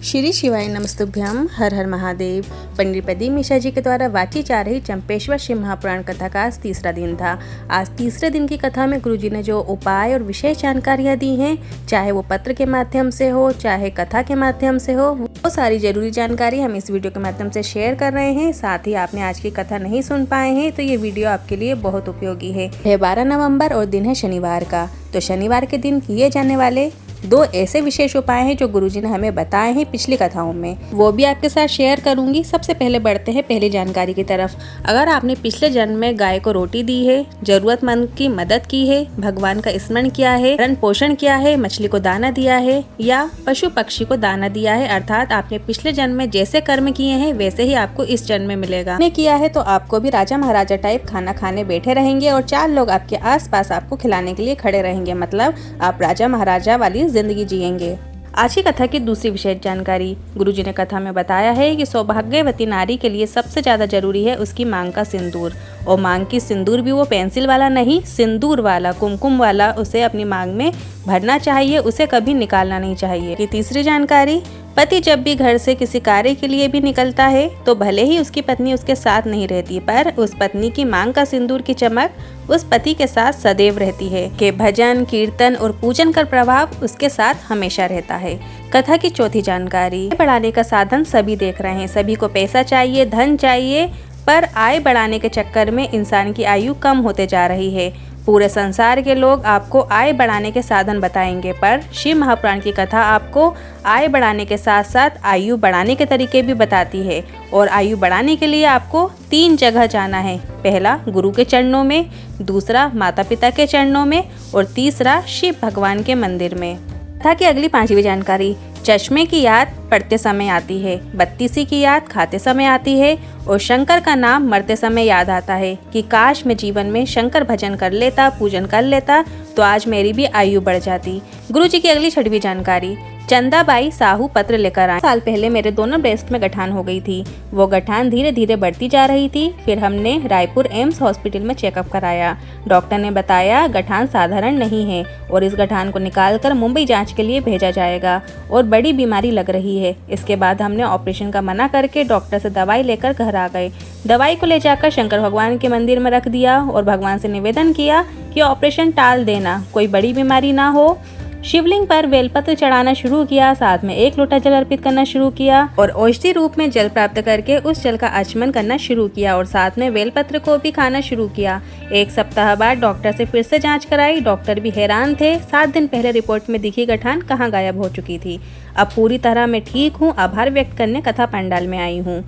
श्री शिवाय नमस्तुभ्यम। हर हर महादेव। पंडित प्रदीप मिश्रा जी के द्वारा वाची जा रही चंपेश्वर शिव महापुराण कथा का आज तीसरा दिन था। आज तीसरे दिन की कथा में गुरुजी ने जो उपाय और विशेष जानकारियां दी हैं, चाहे वो पत्र के माध्यम से हो, चाहे कथा के माध्यम से हो, वो सारी जरूरी जानकारी हम इस वीडियो के माध्यम से शेयर कर रहे हैं। साथ ही आपने आज की कथा नहीं सुन पाए हैं तो ये वीडियो आपके लिए बहुत उपयोगी है। 12 नवम्बर और दिन है शनिवार का। तो शनिवार के दिन किए जाने वाले दो ऐसे विशेष उपाय हैं जो गुरुजी ने हमें बताए हैं पिछली कथाओं में, वो भी आपके साथ शेयर करूंगी। सबसे पहले बढ़ते हैं पहली जानकारी की तरफ। अगर आपने पिछले जन्म में गाय को रोटी दी है, जरूरतमंद की मदद की है, भगवान का स्मरण किया है, भरण पोषण किया है, मछली को दाना दिया है या पशु पक्षी को दाना दिया है, अर्थात आपने पिछले जन्म में जैसे कर्म किए हैं वैसे ही आपको इस जन्म में मिलेगा। आपने किया है तो आपको भी राजा महाराजा टाइप खाना खाने बैठे रहेंगे और 4 लोग आपके आसपास आपको खिलाने के लिए खड़े रहेंगे, मतलब आप राजा महाराजा वाली जिंदगी जिएंगे। आज की कथा की दूसरी विशेष जानकारी। गुरुजी ने कथा में बताया है कि सौभाग्यवती नारी के लिए सबसे ज्यादा जरूरी है उसकी मांग का सिंदूर, और मांग की सिंदूर भी वो पेंसिल वाला नहीं, सिंदूर वाला, कुमकुम वाला उसे अपनी मांग में भरना चाहिए, उसे कभी निकालना नहीं चाहिए। की तीसरी जानकारी, पति जब भी घर से किसी कार्य के लिए भी निकलता है तो भले ही उसकी पत्नी उसके साथ नहीं रहती, पर उस पत्नी की मांग का सिंदूर की चमक उस पति के साथ सदैव रहती है कि भजन कीर्तन और पूजन का प्रभाव उसके साथ हमेशा रहता है। कथा की चौथी जानकारी, बढ़ाने का साधन सभी देख रहे हैं, सभी को पैसा चाहिए, धन चाहिए, पर आय बढ़ाने के चक्कर में इंसान की आयु कम होते जा रही है। पूरे संसार के लोग आपको आय बढ़ाने के साधन बताएंगे, पर शिव महापुराण की कथा आपको आय बढ़ाने के साथ साथ आयु बढ़ाने के तरीके भी बताती है। और आयु बढ़ाने के लिए आपको 3 जगह जाना है। पहला गुरु के चरणों में, दूसरा माता पिता के चरणों में और तीसरा शिव भगवान के मंदिर में। कथा की अगली 5वीं जानकारी, चश्मे की याद पढ़ते समय आती है, बत्तीसी की याद खाते समय आती है और शंकर का नाम मरते समय याद आता है कि काश मैं जीवन में शंकर भजन कर लेता, पूजन कर लेता तो आज मेरी भी आयु बढ़ जाती। गुरुजी की अगली 6वीं जानकारी, चंदाबाई साहू पत्र लेकर आए। साल पहले मेरे दोनों ब्रेस्ट में गठान हो गई थी। वो गठान धीरे धीरे बढ़ती जा रही थी। फिर हमने रायपुर एम्स हॉस्पिटल में चेकअप कराया। डॉक्टर ने बताया गठान साधारण नहीं है और इस गठान को निकालकर मुंबई जांच के लिए भेजा जाएगा और बड़ी बीमारी लग रही है। इसके बाद हमने ऑपरेशन का मना करके डॉक्टर से दवाई लेकर घर आ गए। दवाई को ले जाकर शंकर भगवान के मंदिर में रख दिया और भगवान से निवेदन किया कि ऑपरेशन टाल देना, कोई बड़ी बीमारी ना हो। शिवलिंग पर बेलपत्र चढ़ाना शुरू किया, साथ में 1 लोटा जल अर्पित करना शुरू किया और औषधि रूप में जल प्राप्त करके उस जल का आचमन करना शुरू किया और साथ में बेलपत्र को भी खाना शुरू किया। 1 सप्ताह बाद डॉक्टर से फिर से जांच कराई। डॉक्टर भी हैरान थे, 7 दिन पहले रिपोर्ट में दिखी गठान कहाँ गायब हो चुकी थी। अब पूरी तरह मैं ठीक हूँ, आभार व्यक्त करने कथा पंडाल में आई हूँ।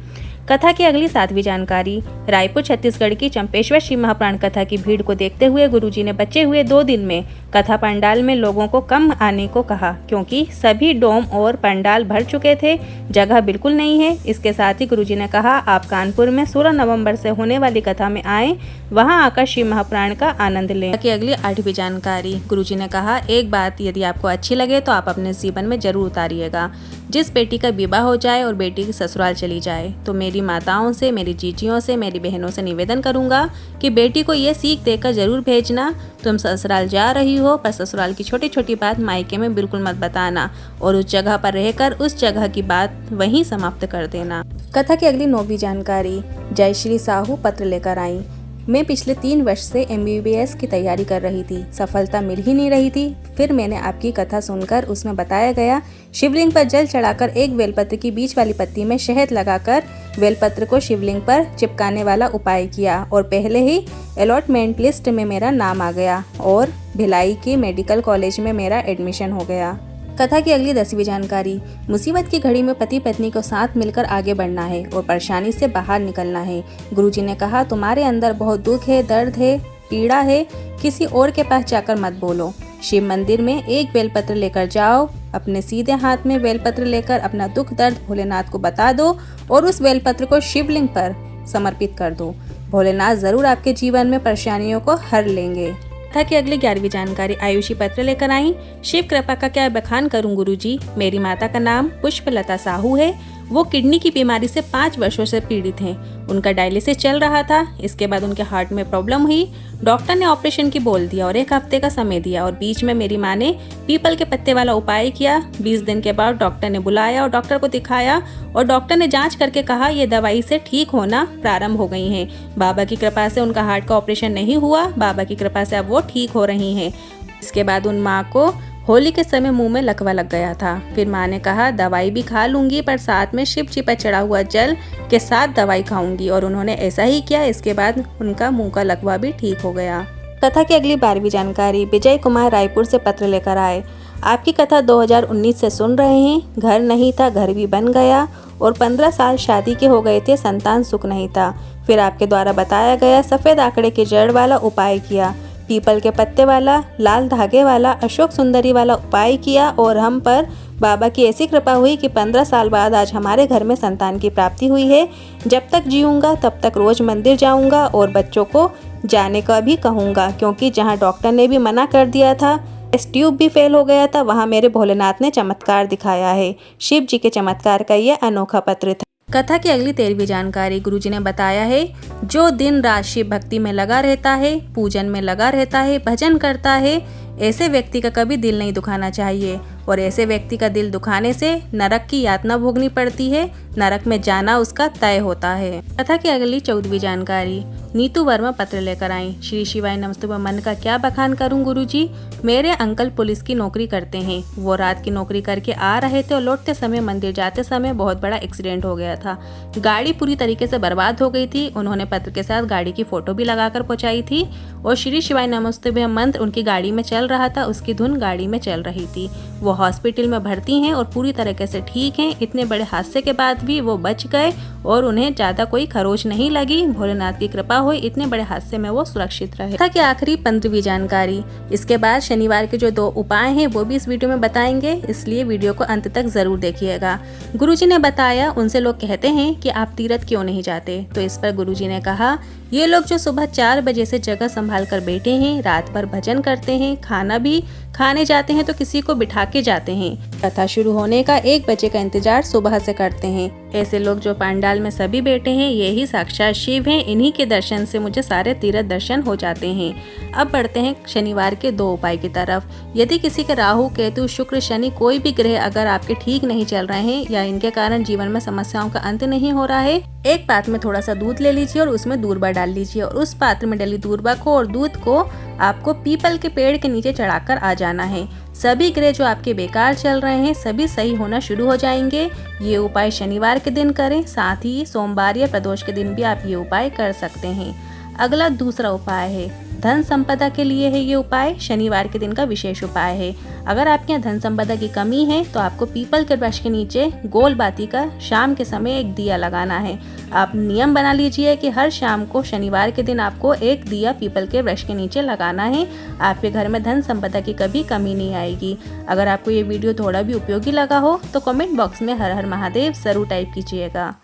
कथा की अगली 7वीं जानकारी, रायपुर छत्तीसगढ़ की चंपेश्वर शिव महापुराण कथा की भीड़ को देखते हुए गुरुजी ने बचे हुए 2 दिन में कथा पंडाल में लोगों को कम आने को कहा, क्योंकि सभी डोम और पंडाल भर चुके थे, जगह बिल्कुल नहीं है। इसके साथ ही गुरुजी ने कहा आप कानपुर में 16 नवंबर से होने वाली कथा में आए, वहां आकर शिव महापुराण का आनंद लें। की अगली 8वीं जानकारी, गुरुजी ने कहा एक बात यदि आपको अच्छी लगे तो आप अपने जीवन में जरूर उतारिएगा। जिस बेटी का विवाह हो जाए और बेटी की ससुराल चली जाए तो मेरी माताओं से, मेरी जीजियों से, मेरी बहनों से निवेदन करूंगा कि बेटी को ये सीख देकर जरूर भेजना, तुम ससुराल जा रही हो पर ससुराल की छोटी छोटी बात मायके में बिल्कुल मत बताना और उस जगह पर रहकर उस जगह की बात वहीं समाप्त कर देना। कथा की अगली 9वीं जानकारी, जय श्री साहू पत्र लेकर आई। मैं पिछले 3 वर्ष से MBBS की तैयारी कर रही थी, सफलता मिल ही नहीं रही थी। फिर मैंने आपकी कथा सुनकर उसमें बताया गया शिवलिंग पर जल चढ़ाकर 1 बेलपत्र की बीच वाली पत्ती में शहद लगाकर बेलपत्र को शिवलिंग पर चिपकाने वाला उपाय किया और पहले ही अलॉटमेंट लिस्ट में मेरा नाम आ गया और भिलाई के मेडिकल कॉलेज में मेरा एडमिशन हो गया। कथा की अगली 10वीं जानकारी, मुसीबत की घड़ी में पति पत्नी को साथ मिलकर आगे बढ़ना है और परेशानी से बाहर निकलना है। गुरुजी ने कहा तुम्हारे अंदर बहुत दुख है, दर्द है, पीड़ा है, किसी और के पास जाकर मत बोलो। शिव मंदिर में 1 बेलपत्र लेकर जाओ, अपने सीधे हाथ में बेलपत्र लेकर अपना दुख दर्द भोलेनाथ को बता दो और उस बेलपत्र को शिवलिंग पर समर्पित कर दो। भोलेनाथ जरूर आपके जीवन में परेशानियों को हर लेंगे। कथा की अगली 11वीं जानकारी, आयुषी पत्र लेकर आई। शिव कृपा का क्या बखान करूं गुरुजी। मेरी माता का नाम पुष्पलता साहू है वो किडनी की बीमारी से 5 वर्षों से पीड़ित हैं। उनका डायलिसिस चल रहा था। इसके बाद उनके हार्ट में प्रॉब्लम हुई। डॉक्टर ने ऑपरेशन की बोल दिया और 1 हफ्ते का समय दिया और बीच में मेरी माँ ने पीपल के पत्ते वाला उपाय किया। 20 दिन के बाद डॉक्टर ने बुलाया और डॉक्टर को दिखाया और डॉक्टर ने जांच करके कहा ये दवाई से ठीक होना प्रारंभ हो गई हैं। बाबा की कृपा से उनका हार्ट का ऑपरेशन नहीं हुआ। बाबा की कृपा से अब वो ठीक हो रही हैं। इसके बाद उन माँ को होली के समय मुंह में लकवा लग गया था। फिर माँ ने कहा दवाई भी खा लूंगी पर साथ में शिव जी पर चढ़ा हुआ जल के साथ दवाई खाऊंगी और उन्होंने ऐसा ही किया। इसके बाद उनका मुंह का लकवा भी ठीक हो गया। कथा की अगली 12वीं जानकारी विजय कुमार रायपुर से पत्र लेकर आए। आपकी कथा 2019 से सुन रहे हैं। घर नहीं था, घर भी बन गया और 15 साल शादी के हो गए थे, संतान सुख नहीं था। फिर आपके द्वारा बताया गया सफ़ेद आंकड़े की जड़ वाला उपाय किया, पीपल के पत्ते वाला, लाल धागे वाला, अशोक सुंदरी वाला उपाय किया और हम पर बाबा की ऐसी कृपा हुई कि 15 साल बाद आज हमारे घर में संतान की प्राप्ति हुई है। जब तक जीऊँगा तब तक रोज़ मंदिर जाऊँगा और बच्चों को जाने का भी कहूँगा, क्योंकि जहाँ डॉक्टर ने भी मना कर दिया था, टेस्ट ट्यूब भी फेल हो गया था, वहाँ मेरे भोलेनाथ ने चमत्कार दिखाया है। शिव जी के चमत्कार का ये अनोखा पत्र था। कथा की अगली 13वीं जानकारी गुरुजी ने बताया है जो दिन रात शिव भक्ति में लगा रहता है, पूजन में लगा रहता है, भजन करता है, ऐसे व्यक्ति का कभी दिल नहीं दुखाना चाहिए और ऐसे व्यक्ति का दिल दुखाने से नरक की यातना भोगनी पड़ती है। नरक में जाना उसका तय होता है। कथा की अगली 14वीं जानकारी नीतू वर्मा पत्र लेकर आई। श्री शिवाय नमस्तुभ्यम। मन का क्या बखान करूं गुरुजी। मेरे अंकल पुलिस की नौकरी करते हैं। वो रात की नौकरी करके आ रहे थे और लौटते समय मंदिर जाते समय बहुत बड़ा एक्सीडेंट हो गया था। गाड़ी पूरी तरीके से बर्बाद हो गई थी। उन्होंने पत्र के साथ गाड़ी की फोटो भी लगाकर पहुंचाई थी और श्री शिवाय नमस्तुभ्यम मंत्र उनकी गाड़ी में चल रहा था, उसकी धुन गाड़ी में चल रही थी। वो हॉस्पिटल में भर्ती हैं और पूरी तरीके से ठीक हैं। इतने बड़े हादसे के बाद भी वो बच गए और उन्हें ज्यादा कोई खरोच नहीं लगी। भोलेनाथ की कृपा हुई, इतने बड़े हादसे में वो सुरक्षित रहे। कथा की आखिरी 15वीं जानकारी। इसके बाद शनिवार के जो 2 उपाय हैं वो भी इस वीडियो में बताएंगे, इसलिए वीडियो को अंत तक जरूर देखिएगा। गुरुजी ने बताया उनसे लोग कहते हैं कि आप तीर्थ क्यों नहीं जाते, तो इस पर गुरुजी ने कहा ये लोग जो सुबह 4 बजे से जगह संभाल कर बैठे हैं, रात भर भजन करते हैं, खाना भी खाने जाते हैं तो किसी को बिठा के जाते हैं, कथा शुरू होने का 1 बजे का इंतजार सुबह से करते हैं। ऐसे लोग जो पंडाल में सभी बैठे हैं ये ही साक्षात शिव हैं। इन्हीं के दर्शन से मुझे सारे तीर्थ दर्शन हो जाते हैं। अब बढ़ते हैं शनिवार के 2 उपाय की तरफ। यदि किसी के राहु, केतु, शुक्र, शनि कोई भी ग्रह अगर आपके ठीक नहीं चल रहे हैं या इनके कारण जीवन में समस्याओं का अंत नहीं हो रहा है, एक पात्र में थोड़ा सा दूध ले लीजिए और उसमें दूर्वा डाल लीजिए और उस पात्र में डली दूर्वा को और दूध को आपको पीपल के पेड़ के नीचे चढ़ाकर आ जाना है। सभी ग्रह जो आपके बेकार चल रहे हैं सभी सही होना शुरू हो जाएंगे। ये उपाय शनिवार के दिन करें, साथ ही सोमवार या प्रदोष के दिन भी आप ये उपाय कर सकते हैं। अगला दूसरा उपाय है धन संपदा के लिए है। ये उपाय शनिवार के दिन का विशेष उपाय है। अगर आपके यहाँ धन संपदा की कमी है तो आपको पीपल के वृक्ष के नीचे गोल बाती का शाम के समय एक दिया लगाना है। आप नियम बना लीजिए कि हर शाम को शनिवार के दिन आपको एक दिया पीपल के वृक्ष के नीचे लगाना है। आपके घर में धन संपदा की कभी कमी नहीं आएगी। अगर आपको ये वीडियो थोड़ा भी उपयोगी लगा हो तो कमेंट बॉक्स में हर हर महादेव जरूर टाइप कीजिएगा।